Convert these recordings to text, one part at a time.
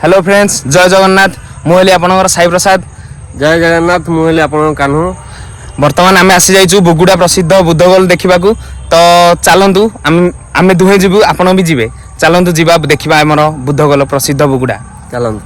Hello friends जय जगन्नाथ मुझे आपनकर साई प्रसाद जय जगन्नाथ मुझे आप कान्हू बर्तमान आम आसी जाइछु बुगुड़ा प्रसिद्ध बुद्धगोल देखा तो चलतु आम दुहे जीवु आपण भी जीवे चलतु जीवा देखा आमर बुद्धगोल प्रसिद्ध बुगुड़ा चलतु।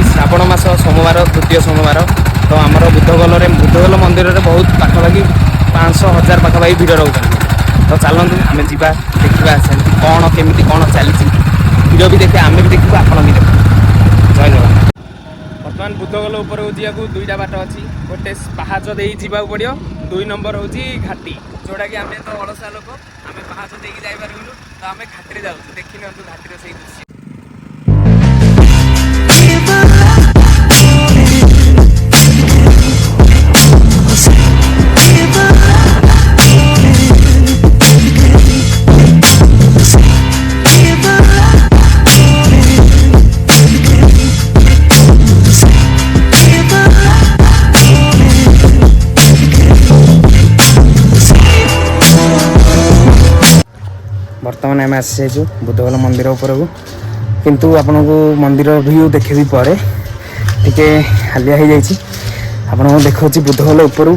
श्रावण मास सोमवार तृतीय सोमवार तो आमर बुद्धगोल मंदिर में बहुत पाखापाखि 500,000 पाखापाखि भिड़ रोचे तो चलतु आम जा देखा कौन केमी कौन चली भिड़ भी देखा आम भी देखू आप भी देखो जय जगन्नाथ। बर्तमान बुद्धगोल उपर जावाक दुईटा बाट अच्छी गोटे पाहाच दे जावाक पड़ो 2 नंबर हूँ घाटी जोटा कि आम तो अलसा लोक आम पाहाच दे जापरू तो आम घाटी जाऊँ देखी नि घाटी से दृश्य बर्तमान आम आसी जाइए बुद्धगोल मंदिर उपरकू किंतु आपन को मंदिर व्यू देखे पर टिके हालिया हो जाइए आपन को देखा बुद्धगोल उपरू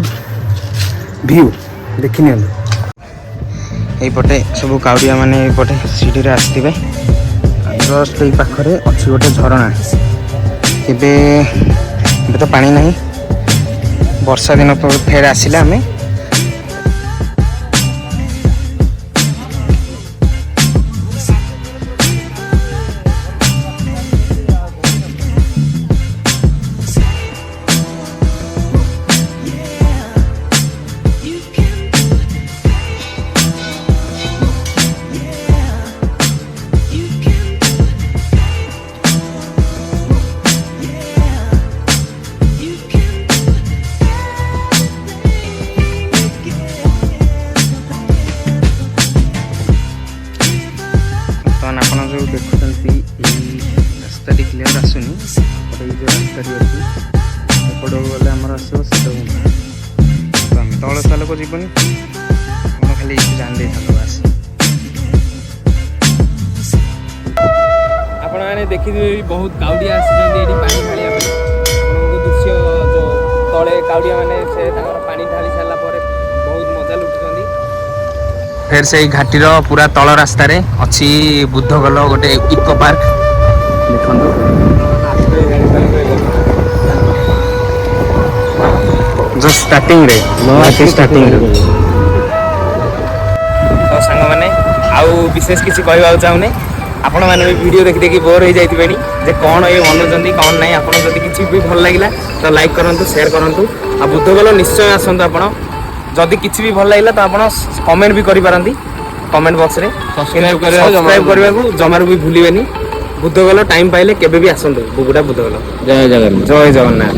व्यू देखी निपटे सब काउड़िया माने पटे सीढ़ी आसते जस्ट ये पाखे अच्छी गोटे झरणा केबे तो पानी नहीं वर्षा दिन फेर आसिला आम आप जो देखुं रास्ता क्लीयर आसुनी जो रास्ता अच्छी एपट गले आम आसो तो आम तल साल को जीवन खाली जान दे बस आपण मैंने देखिए बहुत काउडिया आसी पानी ढालिया दृश्य जो तले काउडिया मैंने से पानी ढाली सारा बहुत मजा लुटुंट फिर से घाटीर पूरा तल रास्तार अच्छी बुद्धगोल गोटे इको पार्क देखो जो स्टार्टिंग रे तो सांग मैंने आउ विशेष किसी कहवा चाहूनी आपण मैंने भी वीडियो देखी देखी बोर हो जाइए जे कौन ये बनुंट कौन ना आप किसी भी भल लगे तो लाइक करूँ शेयर करूँ आ बुद्धगोल निश्चय आसतु आप जदि किसी भी भल लगे तो आप कमेंट भी करें କମେଣ୍ଟ ବକ୍ସରେ Subscribe କରିବାକୁ ଜମାରୁ ବି ଭୁଲିବେନି। ବୁଦ୍ଧଗଲ ଟାଇମ୍ ପାଇଲେ କେବେ ବି ଆସନ୍ତୁ ବୁଗୁଡ଼ା ବୁଦ୍ଧଗଲ। ଜୟ ଜଗନ୍ନାଥ। ଜୟ ଜଗନ୍ନାଥ।